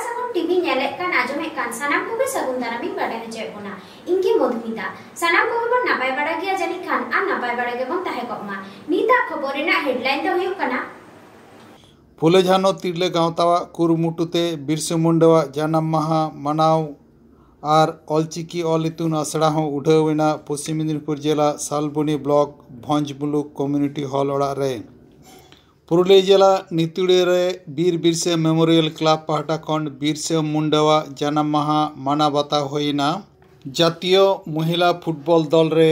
सागुन TV नेलेत कान आजमेत कान सानाम कोगे सागुन दारामिन बाडाय हचेत बोना इनकी मधुमिता सानाम कोगे बन नापाय बाड़ा गिया जानि खान आ नापाय बाड़ा गे बन ताहे कमा नीता खबर रेना हेडलाइन दो हुयुग काना फुले झानो तिरले गावतावा कुरुमुटुते बिरसा मुंडावा जानाम माहा मनाव और ऑलचिकी ऑल इतुन आसड़ा हो उठावेना पश्चिम मेदिनीपुर जिला सालबनी ब्लॉक भंजमुलुक कम्युनिटी हॉल ओड़ा रे पुरुलिया जिला नितुड़े रे बीर बिरसा मेमोरियल क्लब पाहटा खन बिरसा मुंडावा जानाम माहा माना बाता होइना जातीय महिला फुटबॉल दल रे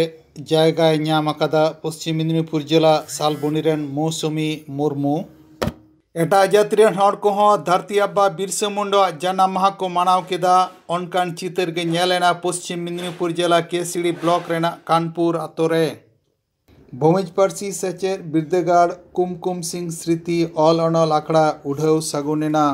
जायगाय ᱧᱟᱢ ᱟᱠᱟᱫᱟ पश्चिम मेदिनीपुर जिला सालबनी रेन मौसुमी मुर्मू एटा जाति रेन हड़ को धरती आब्बा बिरसा मुंडा जानाम माहा को मानाव केदा अनकान चितर गे नेलेना पश्चिम मेदिनीपुर जिला केसिड़ी ब्लॉक रेना कानपुर आतो रे भूमिज पार्सी सेचेर बिरदेगाड़ कुमकुम सिंह स्मृति ऑल अनल आखड़ा उठाव सागुनेना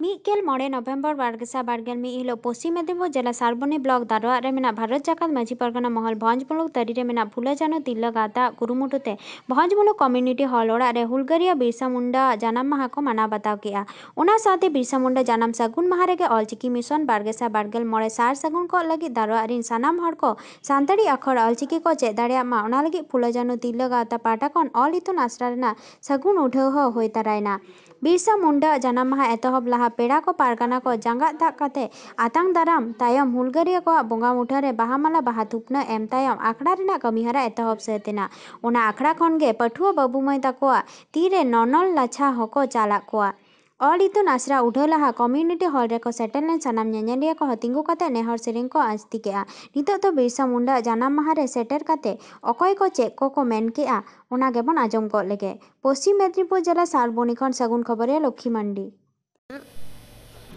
मिकेल मोड़े नवेम्बर 2022 हिलो पश्चिम मेदिनीपुर जिला सालबनी ब्लॉक दारवा रे मेना भारत जाकात माजी परगना महल भंजमुलुक तरी रे मेना फुले झानो तिरला गाता कुरुमुटुते भंजमुलुक कम्युनिटी हॉल ओड़ा रे हुलगारिया बिरसा मुंडा जानाम माहा को माना बताव केआ ओना साथे बिरसा मुंडा जानाम सागुन माहा रेगे ऑलचिकी मिशन 2022 सार सागुन को लगी दारवा रिन सानाम हड़ को सानताड़ी अखर ऑलचिकी को चेक दाड़िया मा ओना लगी फुले झानो तिरला गाता पाटा खन ऑल इतुन आसरा रेना सागुन उठाव हो होय तरायना बिरसा मुंडा जानाम माहा एतहब लाहा पेड़ा को पारगाना को जांगा दाग काते आतांग दाराम तायम हुलगारिया को बोंगा मुठा रे बाहामाला बाहा थुपना एम तायम आखड़ा रेना कमीहरा एतहब सेतेना ओना आखड़ा खन गे पठुआ बाबू माई ताकोआ तीरे ननल लाछा हको चाला कोआ ऑल इतुन आसरा उठाव लाहा कम्युनिटी हॉल रे को सेटल लेन सानाम नेनेलिया को तिंगु काते नेहर सेरें को आस्ती केआ नितो तो बिरसा मुंडा जानाम माहा रे सेटर काते अकय को चेक को मेन केआ ओना गेबन आजम को लेगे पश्चिम मेदिनीपुर जिला सालबनी खन सागुन खबरिया लक्ष्मी मंडी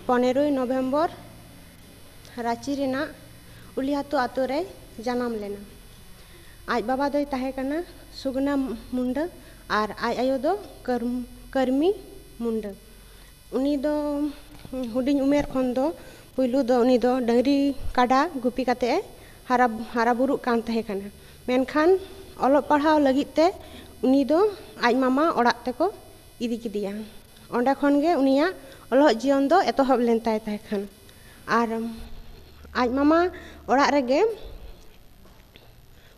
15 नवेम्बर रांची रेना उलिहातु आतो रे जानाम लेना आज बाबा दो ताहे कना सुगना मुंडा और आज आयो दो कर्मी मुंडा उनी दो हुडिंग उमेर खन दो पुइलु दो उनी दो डंगरी काडा गुपी काते हारा बुरु कान ताहे कना मेनखान ऑलोग पढ़ाव लगित ते उनी दो आज मामा ओड़ाग तेको इदी किदिया ओंडे खन गे उनिया ऑलोग जीवन दो एतहब लेन ताय ताहे खान और आज मामा ओड़ाग रेगे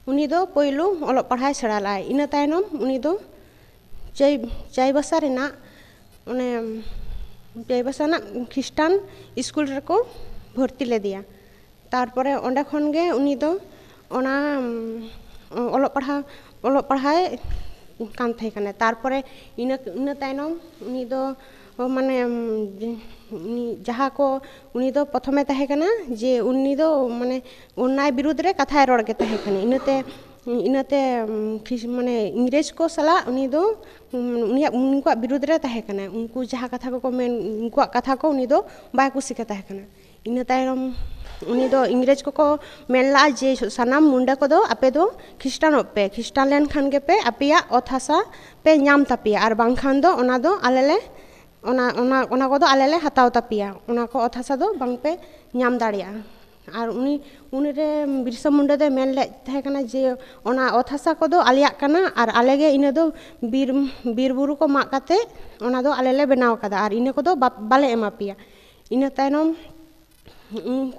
उनी दो पोइलु ऑलोग पढ़ाई सेड़ा लाय इना तायनम उनी दो चाईबासा रेना ओने चाईबासा ना ख्रिस्टान स्कूल रेको भर्ती ले दिया तारपरे ओंडे खन गे उनी दो ओना ऑलोग पढ़ाई कान थाई कने तारपरे इना तायनम उनी दो माने जहाँ को उनी दो प्रथमे ताहे कना जे उनी दो माने उन्नाय विरुद्ध रे कथाय रोड़ के ताहे कने इनाते माने इंग्रेज को सला उनी दो उनको विरुद्ध रे ताहे कने उनको जहाँ कथा को मेन उनको कथा को उनी दो बाय कुसी के ताहे कने इना तायनम उनी दो इंग्रेज को मेनला जे सानाम मुंडा को दो आपे दो ख्रिस्टान लेन खान के पे आपेया ओथ हासा पे नाम तापिया और बांखान दो ओना दो आलेले ओना को दो आलेले हताव तापिया ओना को ओथ हासा दो बांग पे नाम दाड़िया और उनी रे बिरसा मुंडा दे मेन ले ताहे कना जे ओना ओथ हासा को दो आलिया कना और आलेगे इना दो बीर बुरु को माग काते ओना दो आलेले बनाव कादा और इना को दो बाले एमा पिया इना तायनम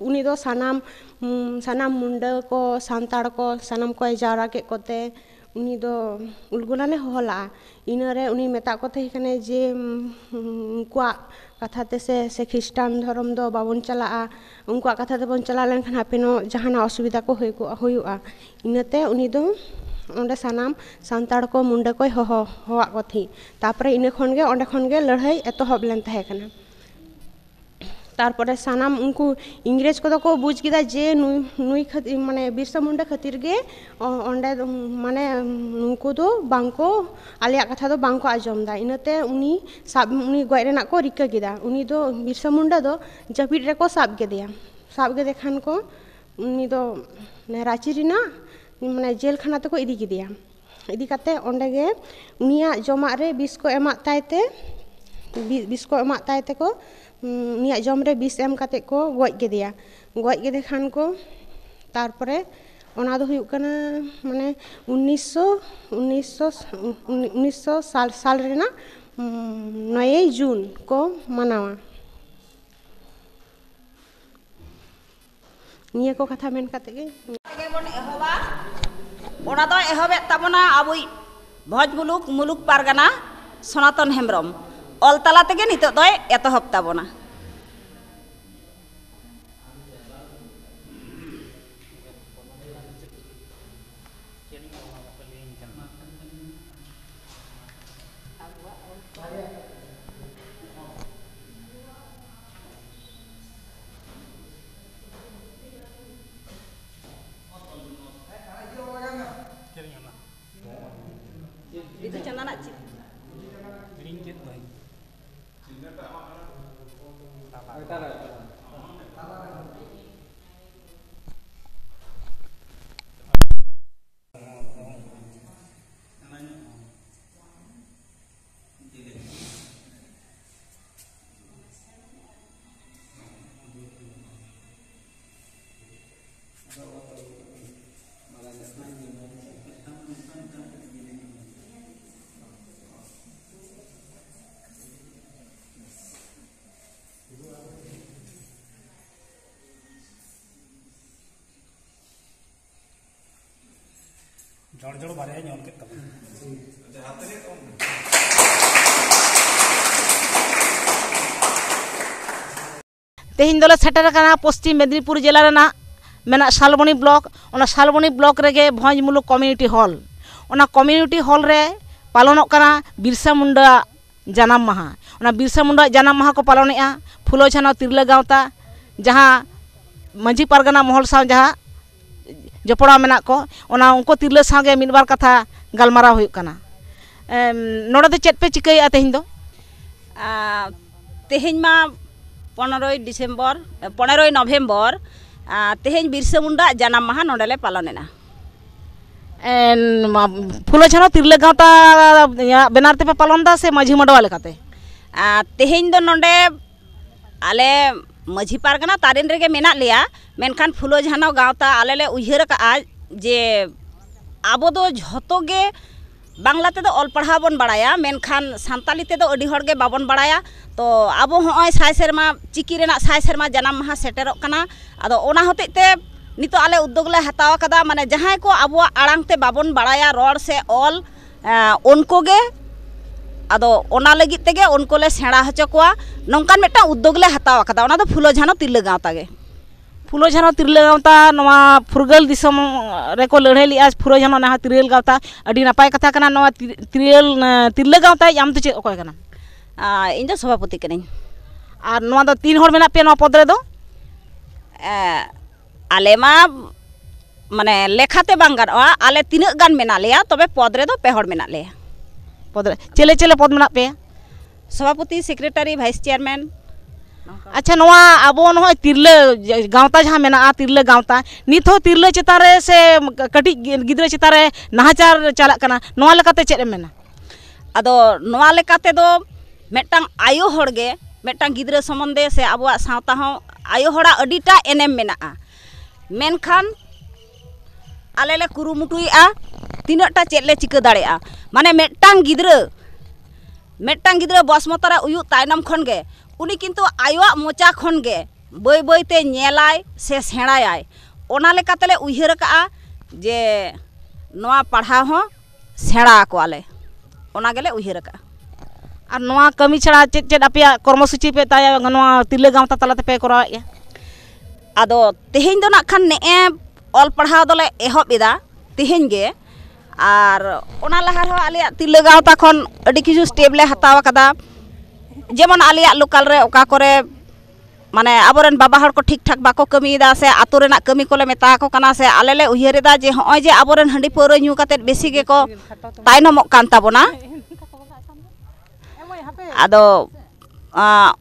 उनी दो सानाम मुंडा को सानताड़ को सानाम को जावरा के कोते उनी दो उलगुलाने होला इनरे उनी मेता को थे कने जे उनकुआ कथा ते से ख्रिस्टान धर्म दो बाबन चला उनकुआ कथा ते बन चला लेन खान हापेनो जहाना असुविधा को होयुआ इनते उनी दो ओंडे सानाम सानताड़ को मुंडा को होवा को थी तापरे इने खन गे ओंडे खन गे लड़ाई एतहब लेन ताहे कना तारपरे सानाम उनको इंग्रेज को को बुझ किदा जे नुई खातिर माने बिरसा मुंडा खातिर गे ओंडे माने उनको दो बांको आलिया कथा दो बांको आजम दा इनते उनी गय रेना को रिका किदा उनी दो बिरसा मुंडा दो जपिड रे को साब गे देखान को उनी दो रांची रिना माने जेल खाना तको इदी किदिया इदी काते ओंडे गे उनिया जमा रे बिस को एमा तायते को उनिया जम रे बिस एम काते को गoj गेदे खान को तारपरे ओना दो हुयुग कना माने 1900 साल रेना 9 जून को मनावा निया को कथा मेन काते गे बन एहबा ओना दो एहबे ताबना आबुई भोज मुलुक पारगाना सनातन हेम्ब्रम ऑल तला तेगे नितो दो एतहब ताबना itu chana nak cip ringgit baik जोड़ बारे ᱧᱚᱞ ᱠᱮᱫ ᱛᱟᱵᱚᱱ तेहिन दोले सेटर कना पश्चिम मेदिनीपुर जिला रेना मेना शालबनी ब्लॉक ओना शालबनी ब्लॉक रेगे भोज मुलुक कम्युनिटी हॉल ओना कम्युनिटी हॉल रे पालनों कना बिरसा मुंडा जन्म माहा ओना बिरसा मुंडा जन्म माहा को पालनेआ फुलो छानो तिरला गावता जहां मांझी पारगना महल साव जहां जपड़ा मेना को ओना उनको तिरला सागे मिनबार कथा गलमारा हुई कना नोडे दो चेट पे चिकैया तेहिन दो तेहिन मा 15 डिसेम्बर 15 नवेम्बर तेहेन बिरसा मुंडा जन्म माहा नोडेले पालनेना फुलो छानो तिरला गावता बेनार ते पे पालन दा से माझी मडवा लेकाते तेहेन दो नोडे आले माझी पारगना तारिन रेगे मेना लिया मेनखान फुलो छानो गावता आले ले उयहर का जे आबो दो झतो गे बांग्ला ते दो ऑल पढ़ा बन बड़ाया मेनखान सान्ताली ते दो अडी हर गे बाबन बड़ाया तो आबो होय साय सेरमा चिकी रेना साय सेरमा जन्म माहा सेटेरो कना आदो ओना होते ते नितो आले उद्योग ले हताव कदा माने जहां को आबो आड़ांग ते बाबन बड़ाया रोड से ऑल उनको गे आदो ओना लगी तेगे उनको ले सेड़ा हचो कोआ नोंकान मेटा उद्योग ले हताव कदा ओना दो फुलो झानो तिरला गावता गे फुलो झानो तिरला गावता नवा फुरगल दिसम रेको लड़े लिया फुलो झानो ना तिरल गावता अडी नापाय कथा कना नवा तिरला गावता याम तो चे ओकोय कना इन दो सभापति कनिन और नवा दो 3 हर मेना पे नवा पद रे दो आले मा माने लेखाते बांग गानोआ आले तीना गान मेना लेया तबे पद रे दो पे हर मेना लेया पद रे चेले चेले पद मेना पे सभापति सेक्रेटरी वाइस चेयरमैन अच्छा नवा आबो नहो तिरला गावता जहां मेना तिरला गावता नित हो तिरला चितान रे से कटी गिद्रा चितान रे नाहाचार चला कना नवा लेकाते चेद मेना आदो नवा लेकाते दो मेटांग आयो होड़गे मेटांग गिद्रा संबंधे से आबुआ सावता हो आयो होड़ा अडिटा एनेम मेना मेनखान आले ले कुरुमुटुइआ तीनटा चेद ले चिका दाड़ेआ माने मेटांग गिद्रा बसमतरा उयु तायनम खनगे उनी किंतु आयोआ मोचा खनगे बई बईते नेलाय से सेणायाय ओना लेकातेले उयहर का जे नवा पढ़ा हो सेड़ा कोआले ओना गेले उयहर का और नवा कमी छड़ा चेद चेद अपया कर्मसूची पे ताया नवा तिरला गावता तलाते पे कराया आदो तेहेन दो ना खान ने ऑल पढ़ा दोले एहब इदा तेहेन गे और ओना लहार हो आलिया तिरला गावता खन अडी किछु स्टेप ले हतावा कदा जेमन आलिया लोकल रे ओका करे माने आबोरेन बाबा हर को ठीक ठाक बाको कमीदा से आतो रेना कमी कोले मेता को कना से आलेले उयहरेदा जे होय जे आबोरेन हंडी पौर न्यू काते बेसी गे को तायनमक कान ताबोना आदो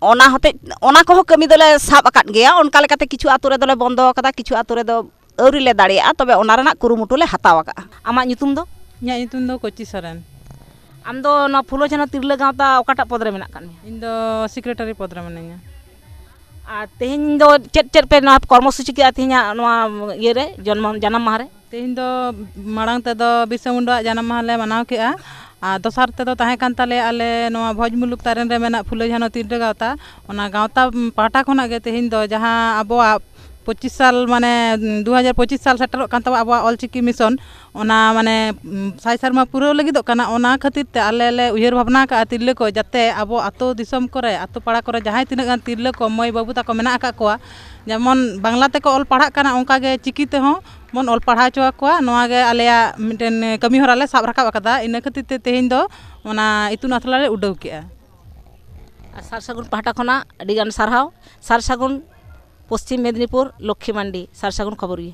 ओना होते ओना को कमी दोले साब अकाट गया उनका लेकाते किछु आतो रे दोले बंदो कदा किछु आतो रे दो औरी ले दाड़िया तबे ओना रेना कुरुमुटु ले हतावा का आमा nyutum दो nya nyutum दो कोची सरन आम दो ना फुलो छानो तिरला गावता ओकाटा पद रे मेना कान इन दो सेक्रेटरी पद रे मेनाया आ तेहिन दो चेट चेट पे ना कर्मसूची के तेहिना नवा ये रे जन्म माह रे तेहिन दो मांग ते दो बिरसा मुंडा जन्म माह ले मनाव केआ आ दोसार ते दो ताहे कान ताले आले नवा भोज मुलुक तारेन रे मेना फुलो झानो तिरला गावता ओना गावता पाटा खना गे तेहिन दो जहां आबोआ 25 साल माने 2025 साल सेटरों कान तबा आबो ऑलचिकी मिशन ओना माने साय शर्मा पूरा लगिदो काना ओना खातिर ते आले ले उयहर भावना का तिरले को जाते आबो आतो दिसम करे आतो पाड़ा करे जहां तिना गान तिरले को मई बाबू ताको मेना का कोआ जेमन बांग्ला ते को ऑल पढ़ा काना ओंका गे चिकी ते हो मन ऑल पढ़ा चोआ कोआ नोआ गे आलेया मिटन कमी हराले साब राखा कदा इन खातिर ते तेहिन दो ओना इतुन आथला रे उडौ केआ सार सागुन पाहटा खना अडी गान सारहाव सार सागुन पश्चिम मेदिनीपुर लक्ष्मी मंडी सार सागुन खबरिया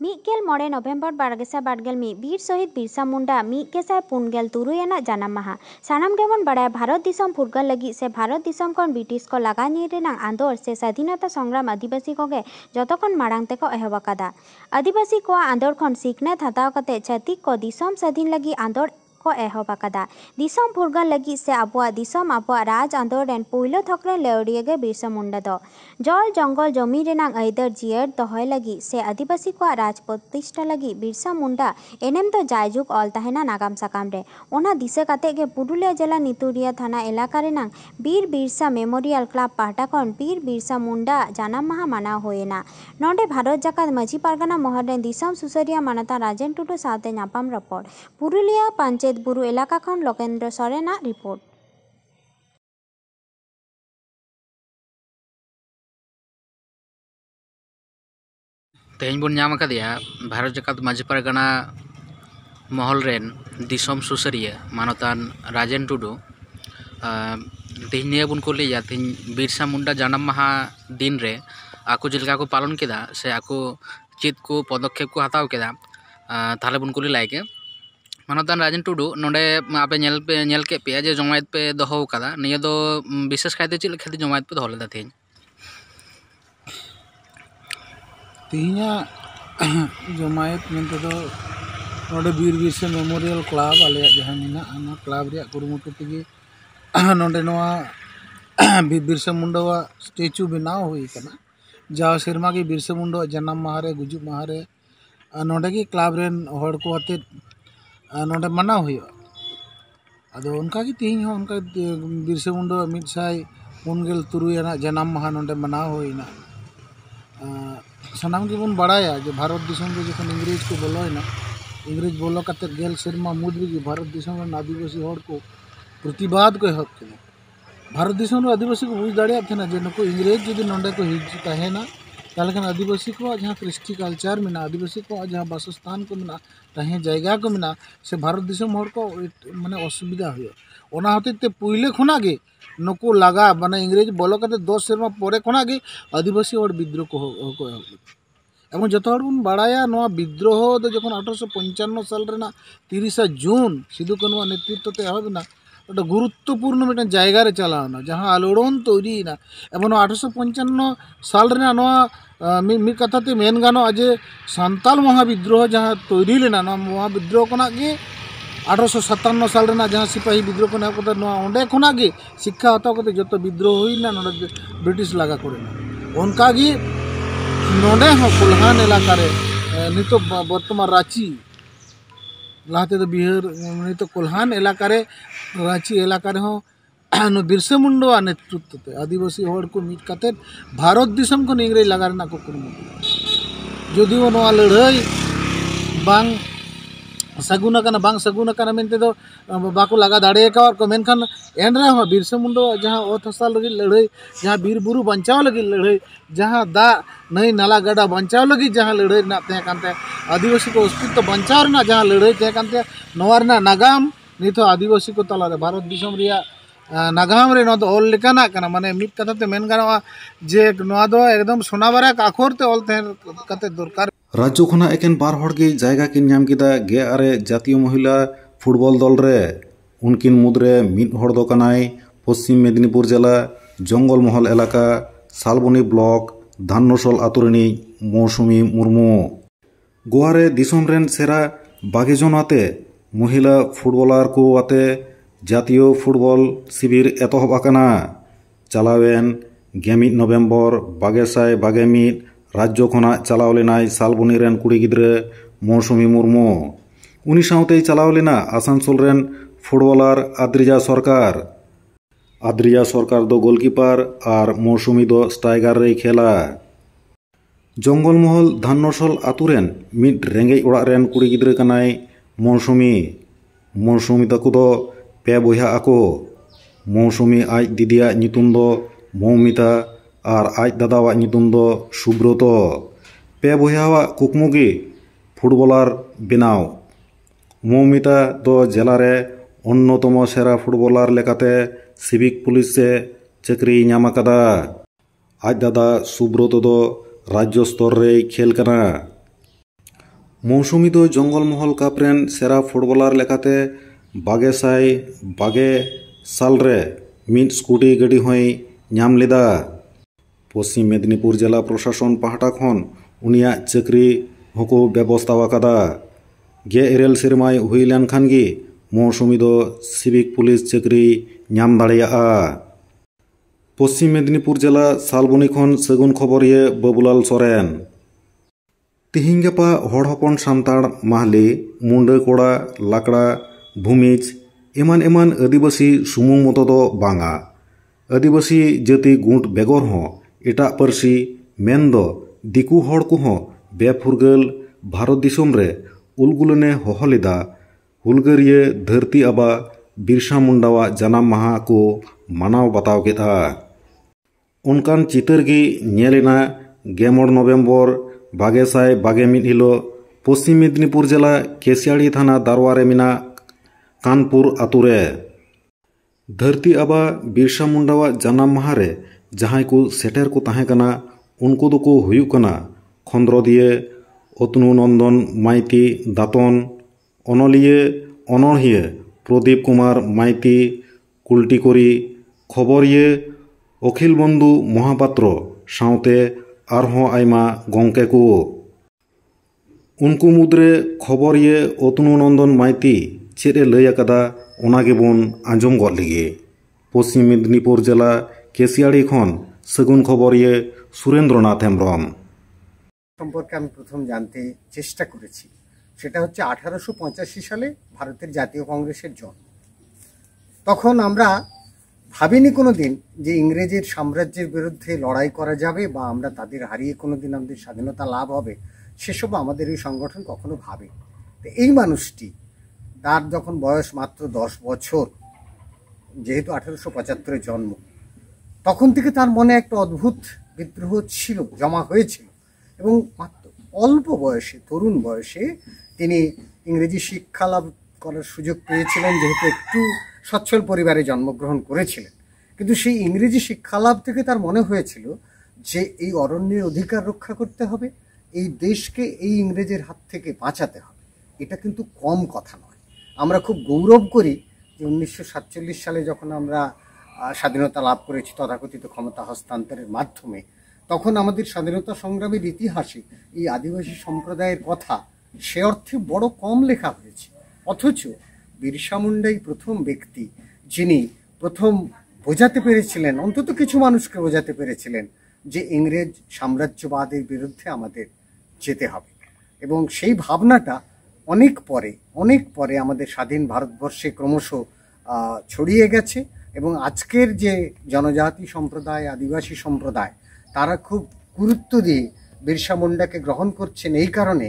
मीकेल मोड़े नवेम्बर 2024 वीर शहीद बिरसा मुंडा मीकेसाय पुनगेल तुरुयाना जानाम माहा सानाम गेबन बड़ाय भारत दिसम फुरगल लगी से भारत दिसम खन ब्रिटिश को लगा नी रेनांग आंदोर से स्वाधीनता संग्राम आदिवासी कोगे जतखन माड़ांग तेको एहबकादा आदिवासी को आंदोर खन सिखनेत हताव कते छातिक को दिसम स्वाधीन लगी आंदोर को एहबकादा दिसम फुरगल लगी से आबुआ दिसम आबुआ राज आंदोर रेन पहिलो थकरे लेवड़िया गे बिरसा मुंडा दो जल जंगल जमी रेनांग आइदर जियर दहय लगी से आदिवासी को राज प्रतिष्ठा लगी बिरसा मुंडा एनेम तो जायजुग ऑल तहेना नागाम साकाम रे ओना दिसे काते गे पुरुलिया जिला नितुरिया थाना इलाका रेनांग बीर बिरसा मेमोरियल क्लब पाहटा खन बीर बिरसा मुंडा जानाम माहा मानाव होयना नोंडे भारत जाकात माझी पारगाना महर रेन दिसम सुसरिया मानता राजेन टुडू साथे नापाम रपड़ पुरुलिया पंचायत बुरु इलाका खन लोकेंद्र सोरेना रिपोर्ट तेहन बन नाम अकादिया भारत जाकात माझी पारगाना महल रेन दिसम सुसरिया मानतान राजेन टुडू तेहन निया बन को लिया तेहन बिरसा मुंडा जानाम माहा दिन रे आको जिलका को पालन केदा से आको चेत को पदक्षेप को हताव केदा ताहले बन कुली लायके मानतान राजेन टुडू नोडे आपे नेल के पे जे जमायत पे दोहो कदा निया दो विशेष खाते चिल खाते जमायत पे दोहो लेदा तेहन तेहना जमायत मेनते दो नोडे बीर बिरसा मेमोरियल क्लब आले जहां मेना ना क्लब रे कुरुमुटु तेगे नोडे नोआ बिरसा मुंडा स्टेचू बनाव हुई कना जा शर्मा के बिरसा मुंडा जन्म माहरे गुजु माहरे नोडे के क्लब रेन हड़ को आते नोडे मनाव हुआ अदो उनका की तेहन हो उनका बिरसा मुंडा मिदसाय पुनगेल तुरुयाना जन्म माहा नोडे मनाव होइना सानाम के बन बड़ाया जो भारत दिसम रे जखन इंग्रेज को बोलोयना इंग्रेज बोलो कते गेल शर्मा मुद्री की भारत दिसम रे आदिवासी हड़ को प्रतिवाद को हक के भारत दिसम रे आदिवासी को बुझ दाड़िया थेना जे नको इंग्रेज जदि नोडे को हिज तहेना ताले खान आदिवासी को जहाँ कृष्टि कल्चर में आदिवासी को जहाँ बासस्थान को में तहें जगह को में से भारत दिसम हड़ को माने असुविधा हुआ ओना होते पहले खुना गे नको लगा माने इंग्रेज बोलो कते 10 सेरमा परे खुना गे आदिवासी हड़ विद्रोह को एवं जो बन बड़ाया विद्रोह दो जखन 1855 साल रेना 30 जून सिदु कानू नेतृत्व ते एहबना गोटे गुरुत्वपूर्ण मिटन जगह रे चलावना जहाँ आलोड़न तैरीना एवं 1855 साल रेना मिद कथा ते मेन गानो जे सान्ताल महाविद्रोह जहाँ तैरी लेना महाविद्रोह कोना गे 1857 साल रेना जहाँ सिपाही विद्रोह को नाम अंडे खुना गे शिक्षा हताव करते जो विद्रोह हुईना नोडे ब्रिटिश लगा करेना उनका गे नोडे हो कोल्हान इलाका रे नितो वर्तमान रांची लाते तो बिहार नितो कोल्हान इलाका रे रांची इलाका रे हो बिरसा मुंडा नेतृत्व ते आदिवासी हड़ को मिट काते भारत दिसम को इंग्रेज लगा रेना को कुरुमुटु जदिओ नोआ लड़ाई बांग सगुन बांग सगुन मेनते दो बाको लगा दाड़े को मेनखान एन रहे बिरसा मुंडा जहाँ ओत हसा लगी लड़ाई जहाँ बीर बुरु बचाव लगी लड़ाई जहाँ दा नई नाला गड़ा बचाव लगी जहाँ लड़ाई तहते आदिवासी को अस्तित्व बचाव जहाँ लड़ाई तहते नागाम नित आदिवासी को तला भारत दिसम रिया नागाम रे ऑल लेकाना कना माने मिद कथा ते मेन गानोआ जे नोआ दो एकदम सोनाबारा आखर ते ऑल ते दरकार राज्य खना एकेन बार हड़ गे जायगा किन नाम किदा गे आरे जातीय महिला फुटबल दल रे उनकिन मुद्रे मिद हड़ दो कनाय पश्चिम मेदिनीपुर जिला जंगल महल इलाका सालबनी ब्लॉक धाननसल आतुरनी मौसुमी मुर्मू गोवारे दिसम रेन सेरा 22 जन आते महिला फुटबलार को आते जातीय फुटबल शिविर एतहब आकाना चलावेन 21 नवेम्बर 2021 राज्य खना चलाव लेनाय सालबनी रेन कुड़ी गिद्रे मौसुमी मुर्मू उनी साउते चलाव लेना आसानसोल रेन फुटबलार आद्रिजा सरकार दो गोलकीपार और मौसुमी दो स्ट्राइकार रे खेला। जंगलमहल धाननसल आतुरेन मिड रेंगेज ओड़ा रेन कुड़ी गिद्रा कनाय मौसुमी। मौसुमी ताको दो पे बयहा आको। मौसुमी आज दिदिया नितुम दो मौमिता और आज दादावा नितुम दो सुब्रतो। पे बयहावा कुकमुगी फुटबलार बेनाव। मौमिता दो जेलारे अन्यतम सेरा फुटबलार लेकाते सिविक पुलिस से चाकरी नाम आकादा। आज दादा सुब्रतो दो राज्य स्तर रे खेल कना। मौसुमी दो जंगलमहल कप रेन सेरा फुटबलार लेकाते 22 साल रे मिड स्कूटी गाड़ी होय नाम लेदा। पश्चिम मेदिनीपुर जिला प्रशासन पाहटा खन उनिया चाकरी होको व्यवस्था आकादा। 14 सेरमाय हुई लेन खान गी मौसुमी दो सिविक पुलिस चाकरी नाम दाड़ेयाआ। पश्चिम मेदिनीपुर जिला सालबनी खन सगुन खबरिया बाबुलाल सोरेन। तिहिं गापा हड़ हपन सान्ताड़ माहली मुंडा कोड़ा लाकड़ा भूमिज एमान एमान आदिवासी सुमुंग मतो दो बांगा। आदिवासी जाति गुट बेगर हो एटा पार्सी मेन दो दिकु हड़ को बेफुरगल भारत दिसोम रे उलगुलने होहो लेदा। हुलगारिया धरती आबा बिरसा मुंडावा जनाम माहा को मानाव बताव केदा। उनकान चितर गी नेलेना 11 नवेम्बर 2021 हिलो पश्चिम मेदिनीपुर जिला केसियाड़ी थाना दारवारे मिना कानपुर आतुरे। धरती आबा बिरसा मुंडावा जनाम माहारे जहां को सेटर को ताहे कना उनको दो को हुयुक कना खंद्रदिये अतनु नंदन माइती दातन अनलिये अनरहिये प्रदीप कुमार माइती कुलटिकोरी खबरिये अखिल बंधु महापात्र साउते आरहों आयमा गंके को। उनको मुद्रे खबरिये अतनु नंदन माइती चेरे लय आकादा ओनागे बोन आंजम गद लेगे। पश्चिम मेदिनीपुर जिला केसियाड़ी खन सगुन खबरिये सुरेंद्रनाथ हेम्ब्रम। সম্পর্কে আমি প্রথম জানতে চেষ্টা করেছি সেটা হচ্ছে 1885 সালে ভারতের জাতীয় কংগ্রেসের জন্ম। তখন আমরা ভাবিনি কোনো দিন যে ইংরেজের সাম্রাজ্যের বিরুদ্ধে লড়াই করা যাবে বা আমরা তাদের হারিয়ে কোনো দিন আমাদের স্বাধীনতা লাভ হবে সেসব আমাদের এই সংগঠন কখনো ভাবে। তো এই মানুষটি তার যখন বয়স মাত্র 10 বছর, যেহেতু 1875 জন্ম, তখন থেকে তার মনে একটা অদ্ভুত বিদ্রোহ ছিল, জমা হয়েছিল এবং মাত্র অল্প বয়সে, তরুণ বয়সে তিনি ইংরেজি শিক্ষা লাভ করার সুযোগ পেয়েছিলেন, যেহেতু একটু সচ্ছল পরিবারে জন্মগ্রহণ করেছিলেন। কিন্তু সেই ইংরেজি শিক্ষা লাভ থেকে তার মনে হয়েছিল যে এই অরণ্যের অধিকার রক্ষা করতে হবে, এই দেশকে এই ইংরেজের হাত থেকে বাঁচাতে হবে। এটা কিন্তু কম কথা নয়। আমরা খুব গৌরব করি যে 1947 সালে যখন আমরা স্বাধীনতা লাভ করেছি তথাকথিত ক্ষমতা হস্তান্তরের মাধ্যমে, তখন আমাদের স্বাধীনতা সংগ্রামের ইতিহাসে এই আদিবাসী সম্প্রদায়ের কথা সে অর্থে বড় কম লেখা হয়েছে। অথচ বিরসা মুন্ডাই প্রথম ব্যক্তি যিনি প্রথম বোঝাতে পেরেছিলেন, অন্তত কিছু মানুষকে বোঝাতে পেরেছিলেন যে ইংরেজ সাম্রাজ্যবাদের বিরুদ্ধে আমাদের যেতে হবে। এবং সেই ভাবনাটা অনেক পরে আমাদের স্বাধীন ভারতবর্ষে ক্রমশ ছড়িয়ে গেছে। এবং আজকের যে জনজাতি সম্প্রদায়, আদিবাসী সম্প্রদায়, তারা খুব গুরুত্ব দিয়ে বিরসা মুন্ডাকে গ্রহণ করছেন এই কারণে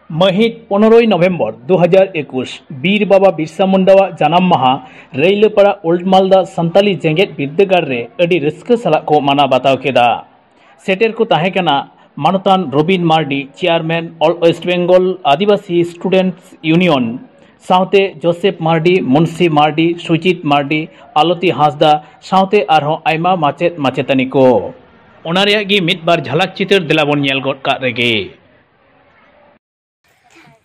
महित 15 नवेम्बर 2021 बीर बाबा बिरसा मुंडावा जनाम माहा रैलपाड़ा ओल्ड मालदा सान्ताली जेंगेट बिरदागार रे अडी रस्का साला को माना बाताव केदा। सेटेर को ताहेकना मानतान Rabin Mardi chairman all West Bengal Adivasi students union साउते जोसेफ मार्डी, मुंशी मार्डी, सुजीत मार्डी, आलती हांसदा साउते आरहों आयमा माचेत माचेतानी को ओना रेयाग गी मिद बार झलक चितर दिलाबन नेल गद का रेगे।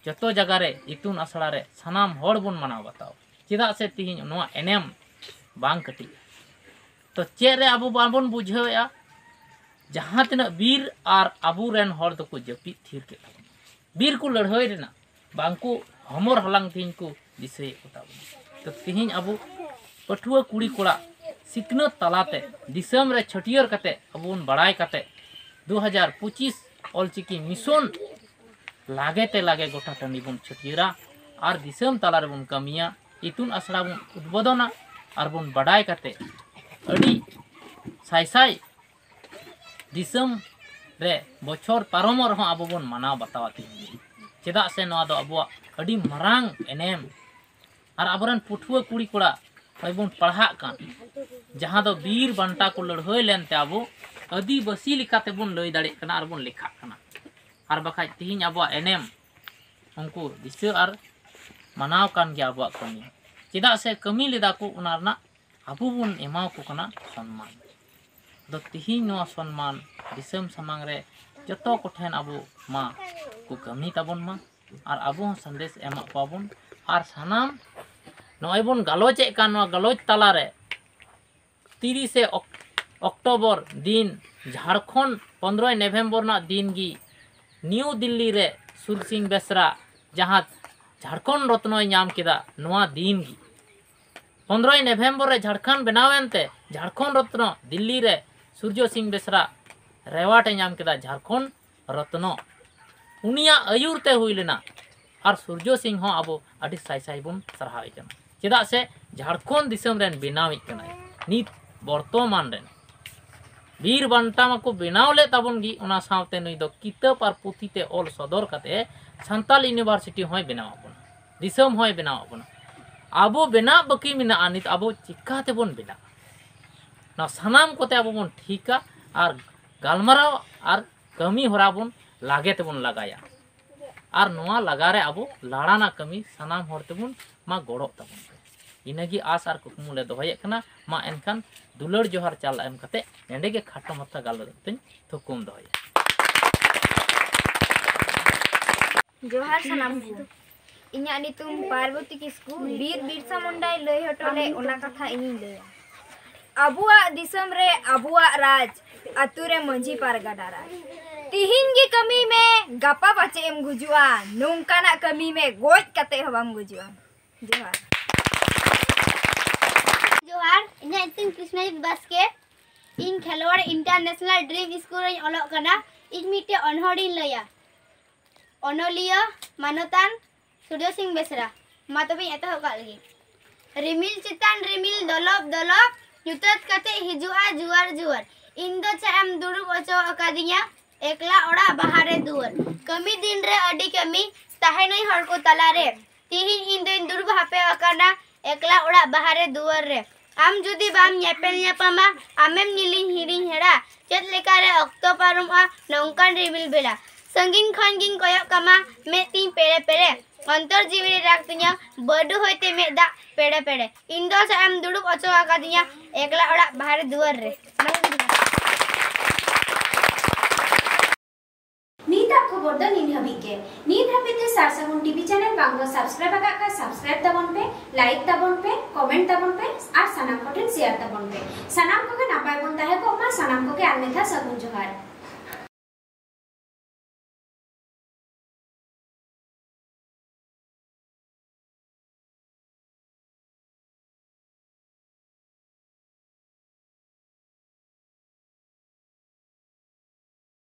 जतो जगह रे इतुन आसड़ा रे सानाम हड़ बन मानाव बताओ चेदा से तिहिन नोआ एनेम बांग कटी तो चे रे आबो बाबन बुझेया जहाँ तना बीर और आबू रेन हड़ दो को जपी थिर के बीर को लड़ाई रेना बांको हमर हलांग तिहिन को दिसे कोता तो तिहिन आबू पठुआ कुड़ी कोड़ा सिकनत तलाते दिसम रे छटियर कते अबुन बड़ाई कते 2025 ऑलचिकी मिशन लागे ते लागे गोटा टाँडी बन छटियरा और दिसम तला रे बन कमिया इतुन आसड़ा बन उद्बोधना और बन बड़ाई करते अड़ी साई साई दिसम रे बछर पारम रह अब बन मानाव बतावा चेदा से नवा दो अब अड़ी मरांग एनेम और आबरन पुठुआ कुड़ी कोड़ा बन पढ़ा कान जहाँ दो वीर बंटा को लड़हय लेनते अब आदिवासी लेकाते बन लय दाड़े कना और बन लेखा कना और बखाय तिहिन अब एनेम उनको दिशा और मानाव कान गया अब कमी चेदा से कमी लेदा को उना रना अब बन एमाव को कना सम्मान दो तिहिन नवा सम्मान दिसम समांग रे जतो को ठेन अब मा को कमी ताबन मा और अब संदेश एमा पाबन और सानाम नय बन गालोचे कान नवा गालोच तला रे 30 अक्टोबर दिन झारखंड 15 नवंबर ना दिन गी न्यू दिल्ली रे सूर्य सिंह बेसरा जहाँ झारखंड रत्न नाम केदा नवा दिन गी 15 नवंबर रे झारखंड बनावेनते झारखंड रत्न दिल्ली रे सूर्य सिंह बेसरा रेवाटे नाम केदा झारखंड रत्न उनिया आयुरते हुई लेना और सूर्य सिंह हो अब अड़ी साई साई बन सराहाय कना चेदा से झारखंड दिसम रेन बनाविक कना नित वर्तमान रेन वीर बंटा को बनाव ले ताबन गी उना सावते नुई दो किताब और पुथी ते ऑल सदर कते संताल यूनिवर्सिटी होय बनाव बन दिसम होय बनाव बन आबो बना बकी मिना अनित आबो चिकाते बन बना ना सनाम कोते आबो बन ठीका और गालमाराव और कमी होरा बन लागे ते बन लगाया और नोआ लगारे आबो लाड़ाना कमी सनाम होरते बन मा गड़ो ताबन इनगी आस और कुकमु ले दोहये कना मा एनखान दुलड़ जोहार चाल एम कते नेंडे के खाटो मत्ता गाल तेन थुकुम दोहये जोहार सनाम इन्या नितुम पार्वती किस्कू वीर बिरसा मुंडा लय हटोले ओना कथा इनी लया अबुआ दिसम रे अबुआ राज अतुरे मंझी पारगाडा राज तिहिन की कमी में गपा पाचे एम गुजुआ नोंकाना कमी में गोज कते हवाम गुजुआ जोहार जोहार इन्या इतुम कृष्णजीत बास्के इन खेलवाड़ इंटरनेशनल ड्रीम स्कूल रे ओलोग कना इन मिटे अनहडिन लया अनलिया मानतान सूर्य सिंह बेसरा मा तबे एतो का लगी रिमिल चितान रिमिल दलब दलब युतत कते हिजुआ जुआर जुआर इन दो चाम दुड़ु ओचो अकादिया एकला ओड़ा बाहरे दुवर कमी दिन रे अडी कमी ताहे नई हर को तला रे तिहिन इन दिन दुड़ु हापे अकाना एकला ओड़ा बाहरे दुवर रे आम जुदी बाम नेपेल नेपामा आमेम निलिन हिरिन हेड़ा चेत लेका रे अक्तो पारुमा नौकान रिमिल बेला संगिन खान गिन कोयो कमा मे तीन पेड़े पेड़े अंतर जीवी राखतिया बडु होते मे दा पेड़े पेड़े इन दो चाम दुड़ु ओचो अकादिया एकला ओड़ा बाहरे दुवर रे नीता खबर द नीन हबीके नीत हबीते सारसागुन टीवी चैनल बांगो सब्सक्राइब का सब्सक्राइब तबन पे लाइक तबन पे कमेंट तबन पे और सनाम कोटेन शेयर तबन पे सनाम को के नापाय बन ताहे को मा सनाम को के आलमेथा सगुन जोहार।